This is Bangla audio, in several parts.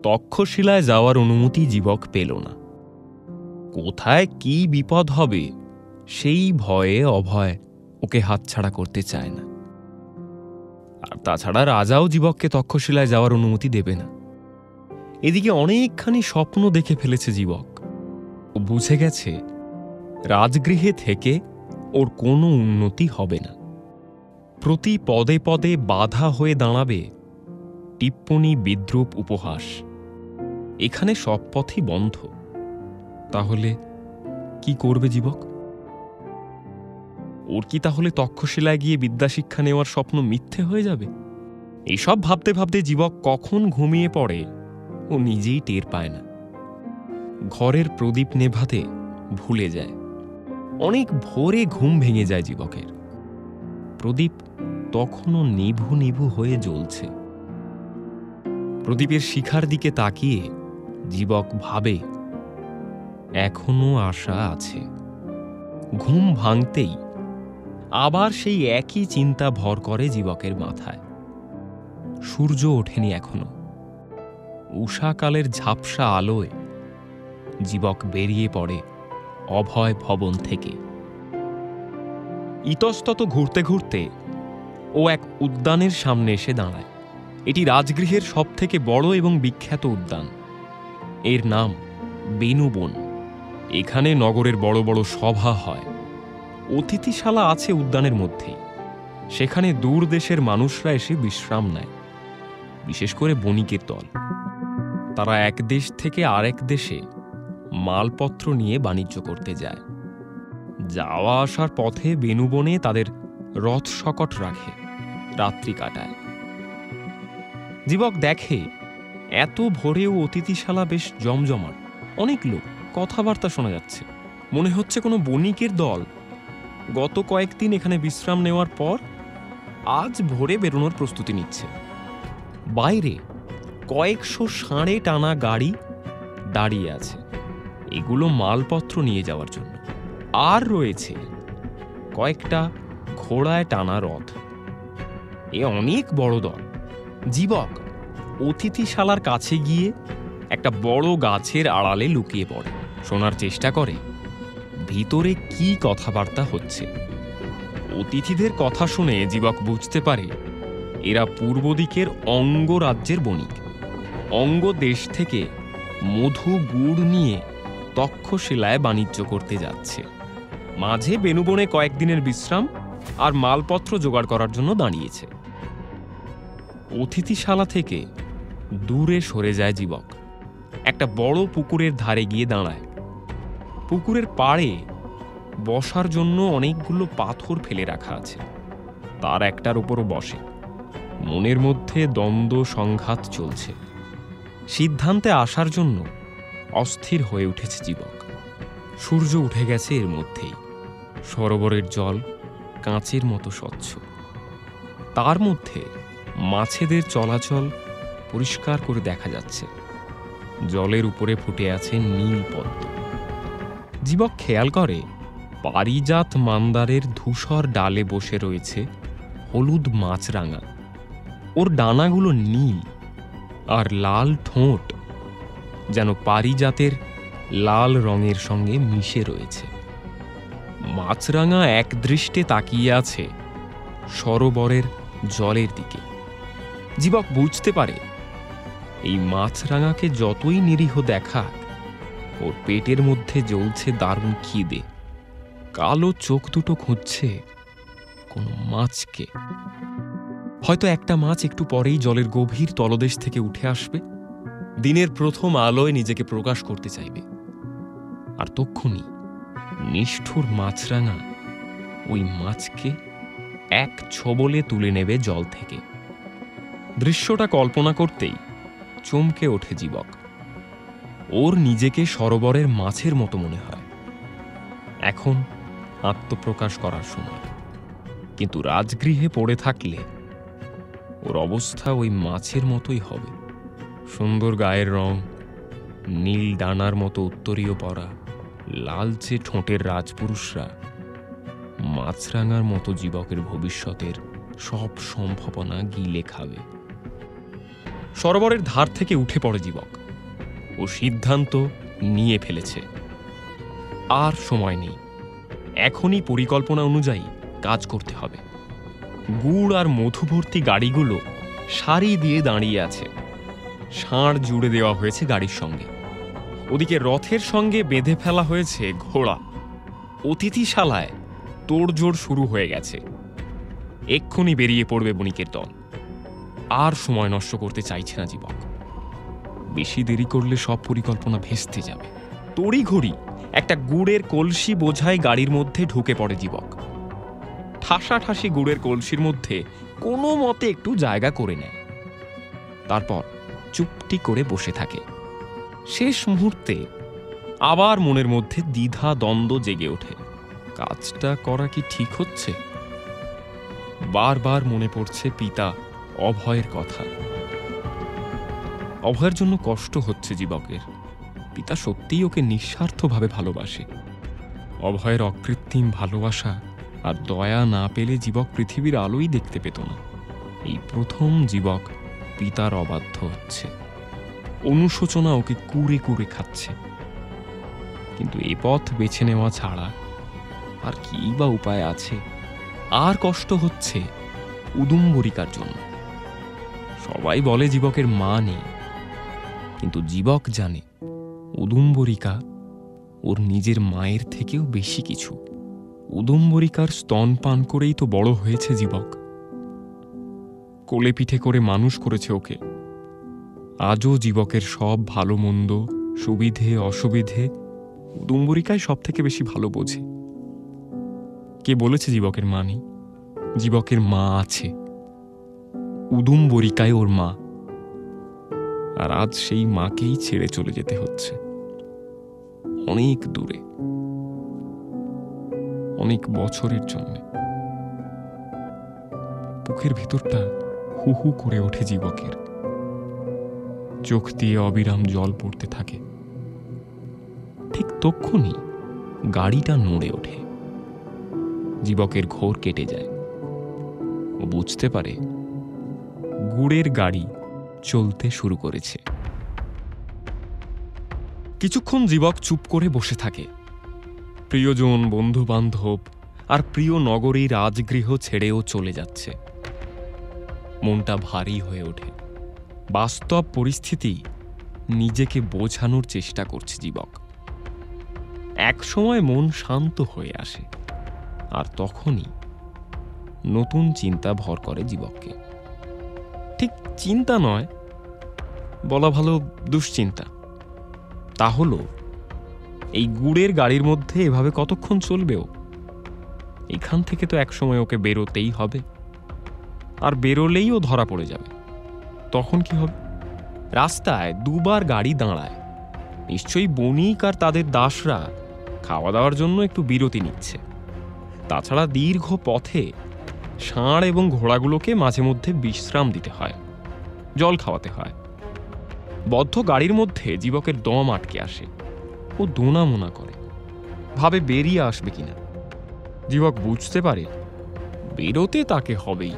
তক্ষশিলায় যাওয়ার অনুমতি জীবক পেল না। কোথায় কি বিপদ হবে সেই ভয়ে অভয় ওকে হাতছাড়া করতে চায় না। আর তাছাড়া রাজাও জীবককে তক্ষশিলায় যাওয়ার অনুমতি দেবে না। এদিকে অনেকখানি স্বপ্ন দেখে ফেলেছে জীবক। ও বুঝে গেছে রাজগৃহে থেকে ওর কোনো উন্নতি হবে না। প্রতি পদে পদে বাধা হয়ে দাঁড়াবে টিপ্পনী, বিদ্রূপ, উপহাস। এখানে সব পথই বন্ধ। তাহলে কি করবে জীবক? ওর কি তাহলে তক্ষশিলায় গিয়ে বিদ্যাশিক্ষা নেওয়ার স্বপ্ন মিথ্যে হয়ে যাবে? এসব ভাবতে ভাবতে জীবক কখন ঘুমিয়ে পড়ে ও নিজেই টের পায় না। ঘরের প্রদীপ নেভাতে ভুলে যায়। অনেক ভোরে ঘুম ভেঙে যায় জীবকের। প্রদীপ তখনও নিভু নিভু হয়ে জ্বলছে। প্রদীপের শিখার দিকে তাকিয়ে জীবক ভাবে এখনো আশা আছে। ঘুম ভাঙতেই আবার সেই একই চিন্তা ভর করে জীবকের মাথায়। সূর্য ওঠেনি এখনো। উষাকালের ঝাপসা আলোয় জীবক বেরিয়ে পড়ে অভয় ভবন থেকে। ইতস্তত ঘুরতে ঘুরতে ও এক উদ্যানের সামনে এসে দাঁড়ায়। এটি রাজগৃহের সবথেকে বড় এবং বিখ্যাত উদ্যান। এর নাম বেনুবন। এখানে নগরের বড় বড় সভা হয়। অতিথিশালা আছে উদ্যানের মধ্যেই। সেখানে দূর দেশের মানুষরা এসে বিশ্রাম নেয়, বিশেষ করে বণিকের দল। তারা এক দেশ থেকে আরেক দেশে মালপত্র নিয়ে বাণিজ্য করতে যায়। যাওয়া আসার পথে বেনুবনে তাদের রথ শকট রাখে, রাত্রি কাটায়। জীবক দেখে এত ভোরেও অতিথিশালা বেশ জমজমাট। অনেক লোক, কথাবার্তা শোনা যাচ্ছে। মনে হচ্ছে কোনো বণিকের দল গত কয়েকদিন এখানে বিশ্রাম নেওয়ার পর আজ ভোরে বেরোনোর প্রস্তুতি নিচ্ছে। বাইরে কয়েকশো ষাঁড়ে টানা গাড়ি দাঁড়িয়ে আছে, এগুলো মালপত্র নিয়ে যাওয়ার জন্য। আর রয়েছে কয়েকটা ঘোড়ায় টানা রথ। এ অনেক বড় দল। জীবক অতিথিশালার কাছে গিয়ে একটা বড় গাছের আড়ালে লুকিয়ে পড়ে। শোনার চেষ্টা করে ভিতরে কি কথাবার্তা হচ্ছে। অতিথিদের কথা শুনে জীবক বুঝতে পারে এরা পূর্ব দিকের অঙ্গ রাজ্যের বণিক। অঙ্গ দেশ থেকে মধু, গুড় নিয়ে তক্ষশিলায় বাণিজ্য করতে যাচ্ছে। মাঝে বেনুবনে কয়েকদিনের বিশ্রাম আর মালপত্র জোগাড় করার জন্য দাঁড়িয়েছে। অতিথিশালা থেকে দূরে সরে যায় জীবক। একটা বড় পুকুরের ধারে গিয়ে দাঁড়ায়। পুকুরের পাড়ে বসার জন্য অনেকগুলো পাথর ফেলে রাখা আছে। তার একটার উপরও বসে। মনের মধ্যে দ্বন্দ্ব সংঘাত চলছে। সিদ্ধান্তে আসার জন্য অস্থির হয়ে উঠেছে জীবক। সূর্য উঠে গেছে এর মধ্যেই। সরোবরের জল কাঁচের মতো স্বচ্ছ। তার মধ্যে মাছেদের চলাচল পরিষ্কার করে দেখা যাচ্ছে। জলের উপরে ফুটে আছে নীল পদ্ম। জীবক খেয়াল করে পারিজাত মান্দারের ধূসর ডালে বসে রয়েছে হলুদ মাছরাঙা। ওর ডানাগুলো নীল আর লাল ঠোঁট যেন পারিজাতের লাল রঙের সঙ্গে মিশে রয়েছে। মাছরাঙা এক দৃষ্টে তাকিয়ে আছে সরোবরের জলের দিকে। জীবক বুঝতে পারে এই মাছরাঙাকে যতই নিরীহ দেখাক, ওর পেটের মধ্যে জ্বলছে দারুণ খিদে। কালো চোখ দুটো খুঁজছে কোনো মাছকে। হয়তো একটা মাছ একটু পরেই জলের গভীর তলদেশ থেকে উঠে আসবে, দিনের প্রথম আলোয় নিজেকে প্রকাশ করতে চাইবে। আর তক্ষুনি নিষ্ঠুর মাছরাঙা ওই মাছকে এক ছোবলে তুলে নেবে জল থেকে। দৃশ্যটা কল্পনা করতেই চমকে ওঠে জীবক। ওর নিজেকে সরোবরের মাছের মতো মনে হয়। এখন আত্মপ্রকাশ করার সময়। কিন্তু রাজগৃহে পড়ে থাকলে ওর অবস্থা ওই মাছের মতোই হবে। সুন্দর গায়ের রং, নীল ডানার মতো উত্তরীয় পরা, লালচে ঠোঁটের রাজপুরুষরা মাছরাঙার মতো জীবকের ভবিষ্যতের সব সম্ভাবনা গিলে খাবে। সরোবরের ধার থেকে উঠে পড়ে যুবক। ও সিদ্ধান্ত নিয়ে ফেলেছে, আর সময় নেই, এখনই পরিকল্পনা অনুযায়ী কাজ করতে হবে। গুড় আর মধুভর্তি গাড়িগুলো সারি দিয়ে দাঁড়িয়ে আছে, ষাঁড় জুড়ে দেওয়া হয়েছে গাড়ির সঙ্গে। ওদিকে রথের সঙ্গে বেঁধে ফেলা হয়েছে ঘোড়া। অতিথিশালায় তোড়জোড় শুরু হয়ে গেছে। এক্ষুনি বেরিয়ে পড়বে বণিকের দল। আর সময় নষ্ট করতে চাইছে না যুবক। বেশি দেরি করলে সব পরিকল্পনা ভেস্তে যাবে। তড়িঘড়ি একটা গুড়ের কলসি বোঝাই গাড়ির মধ্যে ঢুকে পড়ে যুবক। ঠাসাঠাসি গুড়ের কলসির মধ্যে কোনো মতে একটু জায়গা করে নেয়। তারপর চুপটি করে বসে থাকে। শেষ মুহূর্তে আবার মনের মধ্যে দ্বিধা দ্বন্দ্ব জেগে ওঠে। কাজটা করা কি ঠিক হচ্ছে? বারবার মনে পড়ছে পিতা অভয়ের কথা। অভয়ের জন্য কষ্ট হচ্ছে যুবকের। পিতা সত্যিই ওকে নিঃস্বার্থভাবে ভালোবাসে। অভয়ের অকৃত্রিম ভালোবাসা আর দয়া না পেলে যুবক পৃথিবীর আলোই দেখতে পেত না। এই প্রথম যুবক পিতার অবাধ্য হচ্ছে। অনুশোচনা ওকে কুরে কুরে খাচ্ছে। কিন্তু এ পথ বেছে নেওয়া ছাড়া আর কি বা উপায় আছে? আর কষ্ট হচ্ছে উদুম্বরিকার জন্য। সবাই বলে যুবকের মা নেই, কিন্তু যুবক জানে উদুম্বরিকা ওর নিজের মায়ের থেকেও বেশি কিছু। উদুম্বরিকার স্তন পান করেই তো বড় হয়েছে যুবক। কোলে পিঠে করে মানুষ করেছে ওকে। আজও যুবকের সব ভালো মন্দ, সুবিধে অসুবিধে উদুম্বরিকাই সব থেকে বেশি ভালো বোঝে। কে বলেছে যুবকের মা নেই? যুবকের মা আছে। উদুম্বরিকায় ওর মা। আর আজ সেই মাকেই ছেড়ে চলে যেতে হচ্ছে অনেক দূরে, অনেক বছরের জন্য। বুকের ভিতরটা হু হু করে ওঠে যুবকের। চোখ দিয়ে অবিরাম জল পড়তে থাকে। ঠিক তক্ষুনি গাড়িটা নড়ে ওঠে। যুবকের ঘোর কেটে যায়। ও বুঝতে পারে গুড়ের গাড়ি চলতে শুরু করেছে। কিছুক্ষণ যুবক চুপ করে বসে থাকে। প্রিয়জন, বন্ধু বান্ধব আর প্রিয় নগরী রাজগৃহ ছেড়েও চলে যাচ্ছে। মনটা ভারী হয়ে ওঠে। বাস্তব পরিস্থিতি নিজেকে বোঝানোর চেষ্টা করছে যুবক। একসময় মন শান্ত হয়ে আসে, আর তখনই নতুন চিন্তা ভর করে যুবককে। ঠিক চিন্তা নয়, বলা ভালো দুশ্চিন্তা। তা হলো এই গুড়ের গাড়ির মধ্যে এভাবে কতক্ষণ চলবেও? এখান থেকে তো একসময় ওকে বেরোতেই হবে। আর বেরোলেই ও ধরা পড়ে যাবে। তখন কি হবে? রাস্তায় দুবার গাড়ি দাঁড়ায়। নিশ্চয়ই বণিক আর তাদের দাসরা খাওয়া দাওয়ার জন্য একটু বিরতি নিচ্ছে। তাছাড়া দীর্ঘ পথে ষাঁড় এবং ঘোড়াগুলোকে মাঝে মধ্যে বিশ্রাম দিতে হয়, জল খাওয়াতে হয়। বদ্ধ গাড়ির মধ্যে যুবকের দম আটকে আসে। ও দোনামোনা করে, ভাবে বেরিয়ে আসবে কিনা। যুবক বুঝতে পারে বেরোতে তাকে হবেই।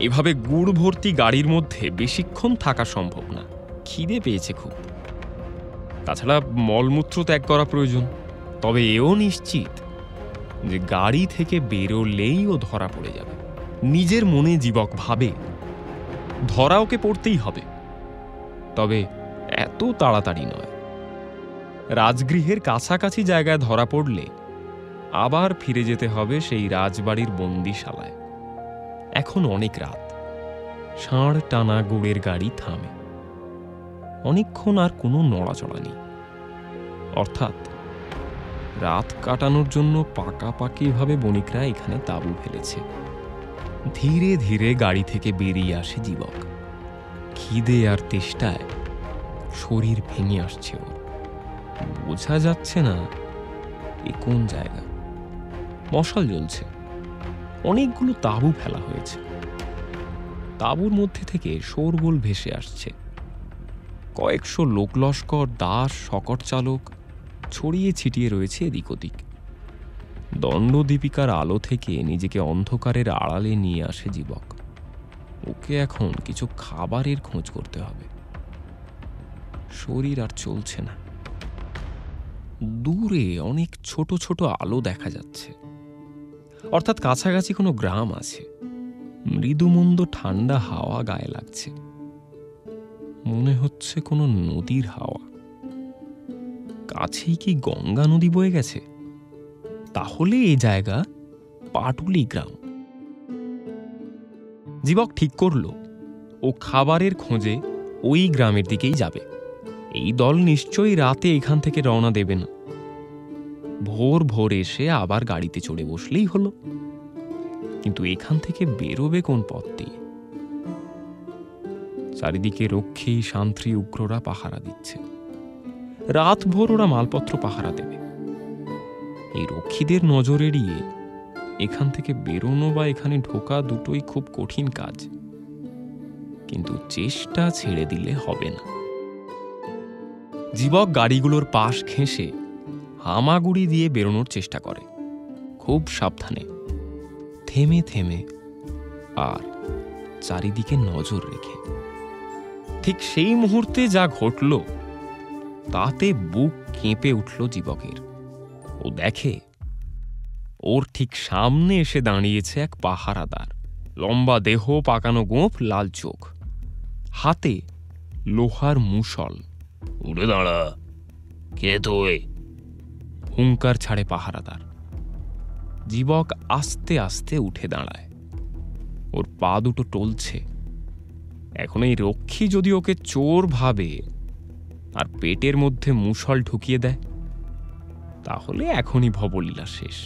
এভাবে গুড় ভর্তি গাড়ির মধ্যে বেশিক্ষণ থাকা সম্ভব না। খিদে পেয়েছে খুব। তাছাড়া মলমূত্র ত্যাগ করা প্রয়োজন। তবে এও নিশ্চিত যে গাড়ি থেকে বেরোলেই ও ধরা পড়ে যাবে। নিজের মনে যুবক ভাবে ধরা ওকে পড়তেই হবে, তবে এত তাড়াতাড়ি নয়। রাজগৃহের কাছাকাছি জায়গায় ধরা পড়লে আবার ফিরে যেতে হবে সেই রাজবাড়ির বন্দিশালায়। এখন অনেক রাত। ষাঁড় টানা গুড়ের গাড়ি থামে। অনেকক্ষণ আর কোনো নড়াচড়া নেই। অর্থাৎ রাত কাটানোর জন্য পাকাপাকিভাবে বণিকরা এখানে তাঁবু ফেলেছে। ধীরে ধীরে গাড়ি থেকে বেরিয়ে আসে যুবক। খিদে আর তেষ্টায় শরীর ভেঙে আসছে ওর। বোঝা যাচ্ছে না এ কোন জায়গা। মশাল জ্বলছে। অনেকগুলো তাঁবু ফেলা হয়েছে। তাঁবুর মধ্যে থেকে শোরগোল ভেসে আসছে। কয়েকশো লোকলস্কর, দাস, শকট চালক ছড়িয়ে ছিটিয়ে রয়েছে এদিক ওদিক। দণ্ডদীপিকার আলো থেকে নিজেকে অন্ধকারের আড়ালে নিয়ে আসে যুবক। ওকে এখন কিছু খাবারের খোঁজ করতে হবে। শরীর আর চলছে না। দূরে অনেক ছোট ছোট আলো দেখা যাচ্ছে, অর্থাৎ কাছাকাছি কোনো গ্রাম আছে। মৃদুমন্দ ঠান্ডা হাওয়া গায়ে লাগছে, মনে হচ্ছে কোনো নদীর হাওয়া। কাছেই কি গঙ্গা নদী বয়ে গেছে? তাহলে এই জায়গা পাটুলি গ্রাম। জীবক ঠিক করলো ও খাবারের খোঁজে ওই গ্রামের দিকেই যাবে। এই দল নিশ্চয়ই রাতে এখান থেকে রওনা দেবে না। ভোর ভোর এসে আবার গাড়িতে চড়ে বসলেই হলো। কিন্তু এখান থেকে বেরোবে কোন পথ দিয়ে? চারিদিকে রক্ষী শান্ত্রী উগ্ররা পাহারা দিচ্ছে। রাত ভোর ওরা মালপত্র পাহারা দেবে। এই রক্ষীদের নজর এড়িয়ে এখান থেকে বেরোনো বা এখানে ঢোকা দুটোই খুব কঠিন কাজ, কিন্তু চেষ্টা ছেড়ে দিলে হবে না। জীবক গাড়িগুলোর পাশ ঘেঁষে হামাগুড়ি দিয়ে বেরোনোর চেষ্টা করে, খুব সাবধানে, থেমে থেমে আর চারিদিকে নজর রেখে। ঠিক সেই মুহূর্তে যা ঘটল তাতে বুক কেঁপে উঠল জীবকের। ও দেখে ওর ঠিক সামনে এসে দাঁড়িয়েছে এক পাহারাদার। লম্বা দেহ, পাকানো গোঁফ, লাল চোখ, হাতে লোহার মুষল। উঠে দাঁড়া, কে তুই? হুঙ্কার ছাড়ে পাহারাদার। জীবক আস্তে আস্তে উঠে দাঁড়ায়। ওর পা দুটো টলছে। এখন এই রক্ষী যদি ওকে চোর ভাবে আর পেটের মধ্যে মুষল ঢুকিয়ে দেয়, তাহলে এখনই ভবলীলা শেষ।